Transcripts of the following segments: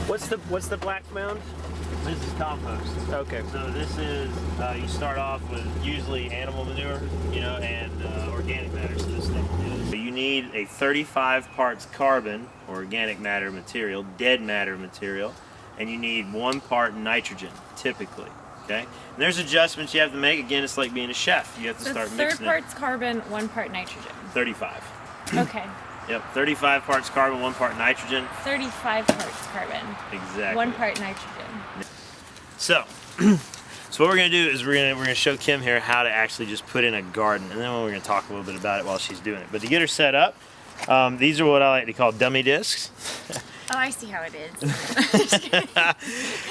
What's the black mound? This is compost. Okay. So this is, you start off with usually animal manure, you know, and organic matter, so this stuff is. So you need a 35 parts carbon, or organic matter material, dead matter material, and you need 1 part nitrogen, typically, okay? And there's adjustments you have to make. Again, it's like being a chef. You have to start mixing it. 3 parts carbon, 1 part nitrogen. 35. Okay. Yep, 35 parts carbon, 1 part nitrogen. 35 parts carbon. Exactly. 1 part nitrogen. So, so what we're gonna do is we're gonna show Kim here how to actually just put in a garden, and then we're gonna talk a little bit about it while she's doing it. But to get her set up, these are what I like to call dummy discs. Oh, I see how it is.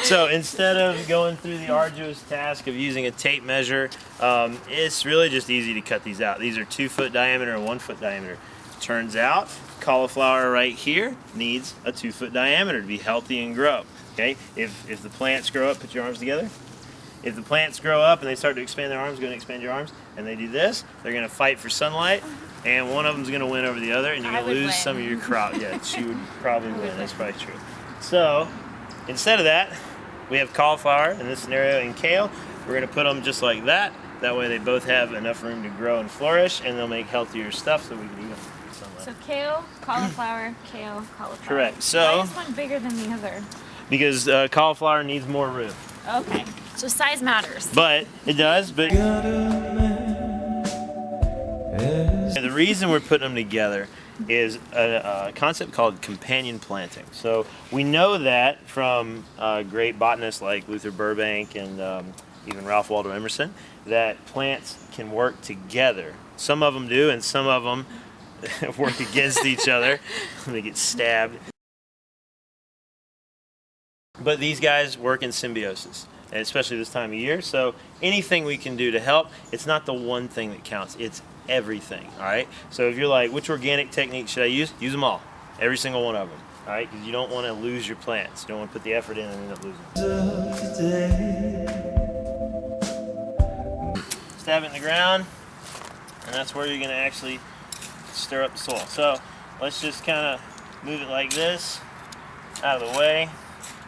So instead of going through the arduous task of using a tape measure, it's really just easy to cut these out. These are 2 foot diameter and 1 foot diameter. Turns out, cauliflower right here needs a 2 foot diameter to be healthy and grow. Okay, if the plants grow up, put your arms together. If the plants grow up and they start to expand their arms, go and expand your arms, and they do this, they're going to fight for sunlight, and one of them's going to win over the other, and you're going to lose some of your crop. Yeah, she would probably win. That's probably true. So, instead of that, we have cauliflower in this scenario and kale. We're going to put them just like that. That way they both have enough room to grow and flourish, and they'll make healthier stuff so we can eat them. So kale, cauliflower, kale, cauliflower. Correct. So, why is one bigger than the other? Because cauliflower needs more room. Okay. So size matters. But it does. But the reason we're putting them together is a concept called companion planting. So we know that from great botanists like Luther Burbank and even Ralph Waldo Emerson, that plants can work together. Some of them do, and some of them work against each other. They get stabbed. But these guys work in symbiosis, and especially this time of year. So anything we can do to help, it's not the one thing that counts, it's everything, all right? So if you're like, which organic technique should I use? Use them all, every single one of them, all right? Because you don't want to lose your plants. You don't want to put the effort in and end up losing them. Stab it in the ground, and that's where you're going to actually stir up the soil. So let's just kind of move it like this, out of the way.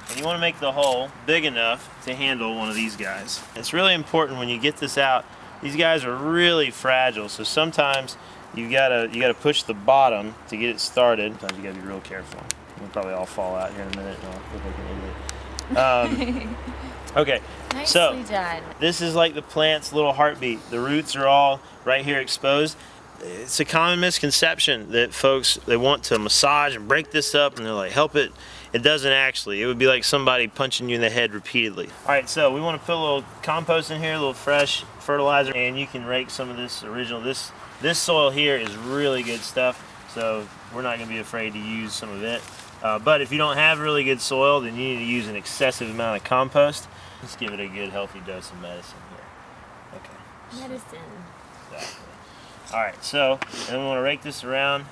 And you want to make the hole big enough to handle one of these guys. It's really important when you get this out. These guys are really fragile, so sometimes you gotta push the bottom to get it started. Sometimes you gotta be real careful. We'll probably all fall out here in a minute, and I'll look like an idiot. Okay, so done. This is like the plant's little heartbeat. The roots are all right here exposed. It's a common misconception that folks, they want to massage and break this up, and they're like, help it. It doesn't actually. It would be like somebody punching you in the head repeatedly. All right, so we want to put a little compost in here, a little fresh fertilizer, and you can rake some of this original. This soil here is really good stuff, so we're not going to be afraid to use some of it. But if you don't have really good soil, then you need to use an excessive amount of compost. Let's give it a good healthy dose of medicine here. Okay. Medicine. Exactly. All right, so then we want to rake this around,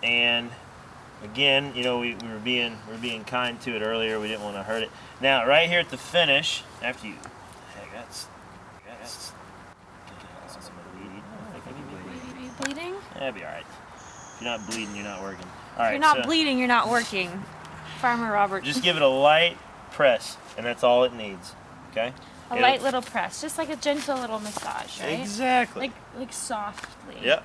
and again, you know, we were being kind to it earlier. We didn't want to hurt it. Now, right here at the finish, after you, that's Are you bleeding? That'd be all right. If you're not bleeding, you're not working. All right. If you're not bleeding, you're not working. Farmer Robert. Just give it a light press, and that's all it needs. Okay. A light little press, just like a gentle little massage, right? Exactly. Like softly. Yep.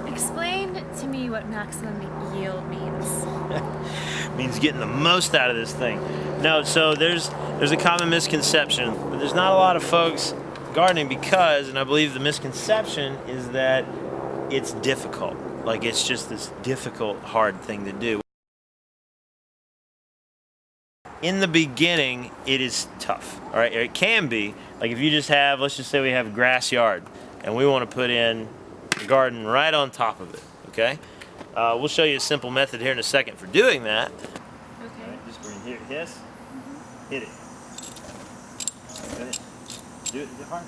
Explain to me what maximum yield means. Means getting the most out of this thing. No, so there's a common misconception, but there's not a lot of folks gardening because, and I believe the misconception is that it's difficult. Like it's just this difficult, hard thing to do. In the beginning, it is tough, all right? It can be, like if you just have, let's just say we have a grass yard, and we want to put in a garden right on top of it, okay? We'll show you a simple method here in a second for doing that. Okay. Right, just bring here, yes, hit it. Go ahead. Do it hard.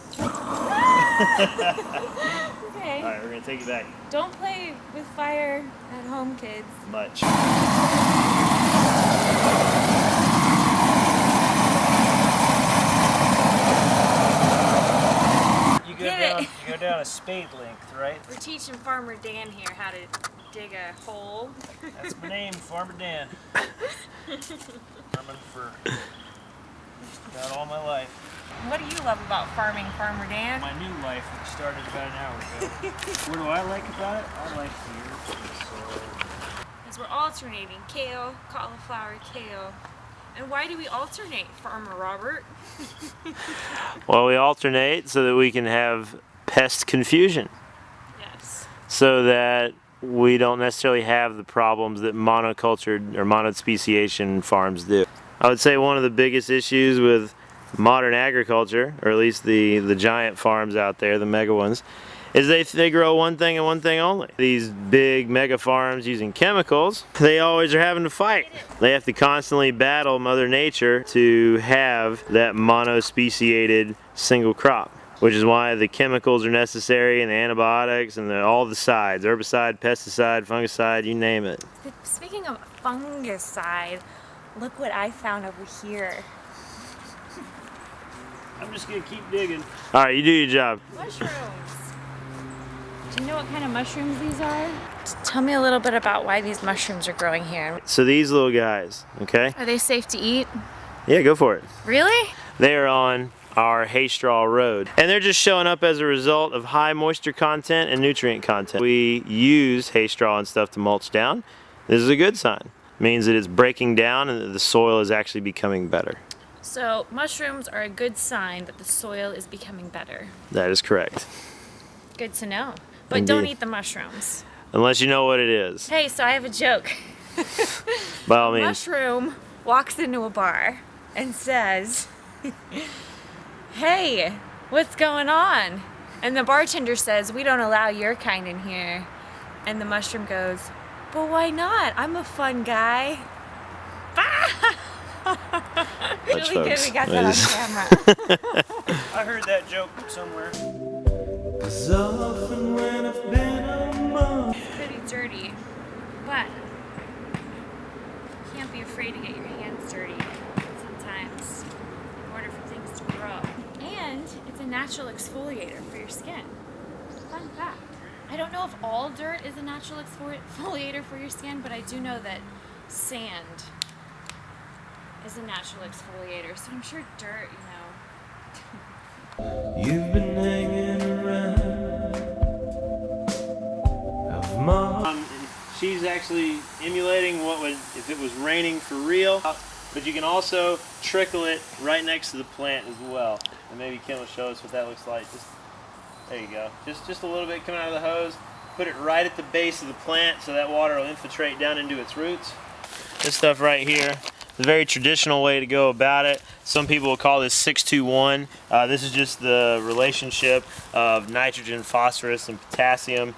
Okay. All right, we're gonna take it back. Don't play with fire at home, kids. Much. You go down a spade length, right? We're teaching Farmer Dan here how to dig a hole. That's my name, Farmer Dan. Farming for just about all my life. What do you love about farming, Farmer Dan? My new life, which started about an hour ago. What do I like about it? I like the earth and the soil. Because we're alternating kale, cauliflower, kale. And why do we alternate, Farmer Robert? Well, we alternate so that we can have pest confusion. Yes. So that we don't necessarily have the problems that monocultured or monospeciation farms do. I would say one of the biggest issues with modern agriculture, or at least the giant farms out there, the mega ones, is they grow one thing and one thing only. These big mega farms using chemicals, they always are having to fight. They have to constantly battle Mother Nature to have that monospeciated single crop, which is why the chemicals are necessary and the antibiotics and all the sides, herbicide, pesticide, fungicide, you name it. Speaking of fungicide, look what I found over here. I'm just gonna keep digging. All right, you do your job. Mushrooms. Do you know what kind of mushrooms these are? Tell me a little bit about why these mushrooms are growing here. So these little guys, okay? Are they safe to eat? Yeah, go for it. Really? They are on our hay straw road. And they're just showing up as a result of high moisture content and nutrient content. We use hay straw and stuff to mulch down. This is a good sign. It means that it's breaking down and that the soil is actually becoming better. So mushrooms are a good sign that the soil is becoming better. That is correct. Good to know. But Indeed. don't eat the mushrooms. Unless you know what it is. Hey, so I have a joke. By all means. Mushroom walks into a bar and says, "Hey, what's going on?" And the bartender says, "We don't allow your kind in here." And the mushroom goes, "But why not? I'm a fun guy." Much Really good, folks. we got That that is- on camera. I heard that joke somewhere. It's pretty dirty, but you can't be afraid to get your hands dirty sometimes in order for things to grow. And it's a natural exfoliator for your skin. Fun fact. I don't know if all dirt is a natural exfoliator for your skin, but I do know that sand is a natural exfoliator, so I'm sure dirt, You've been hanging around of my She's actually emulating what would if it was raining for real, but you can also trickle it right next to the plant as well. And maybe Kim will show us what that looks like. There you go. Just a little bit coming out of the hose. Put it right at the base of the plant so that water will infiltrate down into its roots. This stuff right here is a very traditional way to go about it. Some people will call this 6-2-1. This is just the relationship of nitrogen, phosphorus, and potassium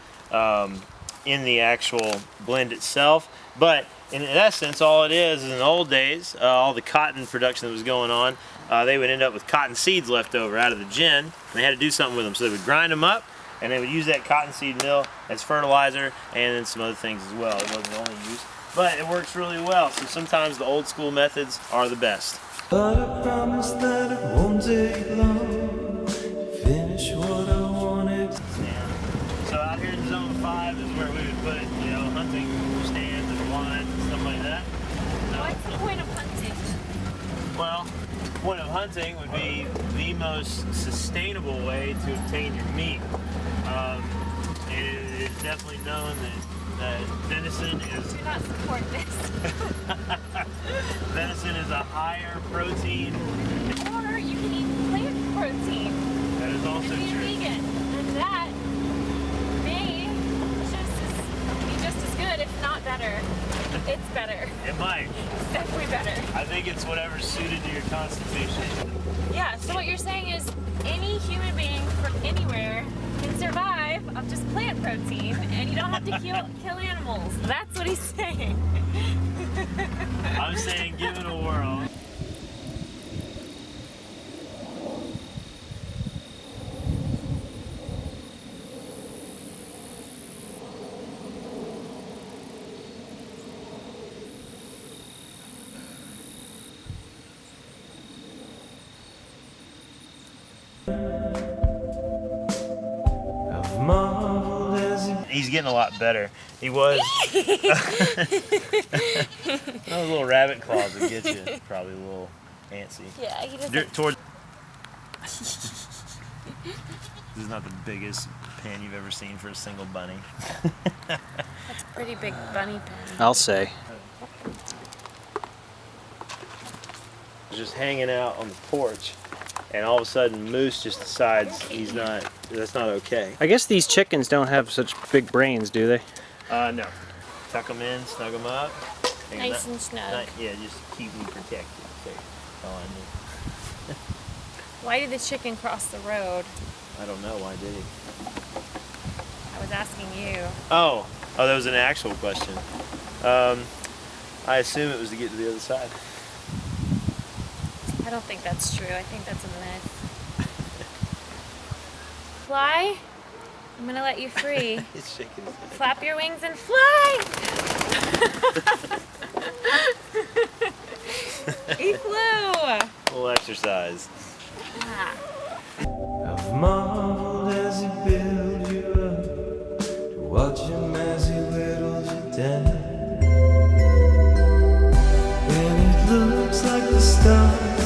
in the actual blend itself. But in essence, all it is in the old days, all the cotton production that was going on, they would end up with cotton seeds left over out of the gin, and they had to do something with them. So they would grind them up, and they would use that cottonseed meal as fertilizer, and then some other things as well. It wasn't the only use, but it works really well. So sometimes the old school methods are the best. But I promise that it won't take long to finish what I wanted. So out here in Zone 5 is where we would put, hunting stands and blinds and stuff like that. What's the point of hunting? Well, the point of hunting would be the most sustainable way to obtain your meat. It is definitely known that venison is Do not support this. venison is a higher protein. Or you can eat plant protein That is also and be true. vegan. And that may be just as good, if not better. It's better. It might. It's definitely better. I think it's whatever's suited to your constitution. Yeah, so what you're saying is any human being from anywhere can survive of just plant protein and you don't have to kill animals. That's what he's saying. I'm saying give it a whirl. He's getting a lot better. He was. Those little rabbit claws would get you. Probably a little antsy. Yeah, he doesn't. This is not the biggest pen you've ever seen for a single bunny. That's a pretty big bunny pen. I'll say. Just hanging out on the porch, and all of a sudden Moose just decides that's not okay. I guess these chickens don't have such big brains, do they? No. Tuck them in, snug them up. Nice and snug. Yeah, just keep them protected. That's all I need. Why did the chicken cross the road? I don't know. Why did he? I was asking you. Oh, that was an actual question. I assume it was to get to the other side. I don't think that's true. I think that's a myth. Fly? I'm gonna let you free. He's shaking his head. Flap your wings and fly! He flew! A little exercise. Ah. I've marveled as he built you up, to watch him as he whittles you down. And it looks like the stars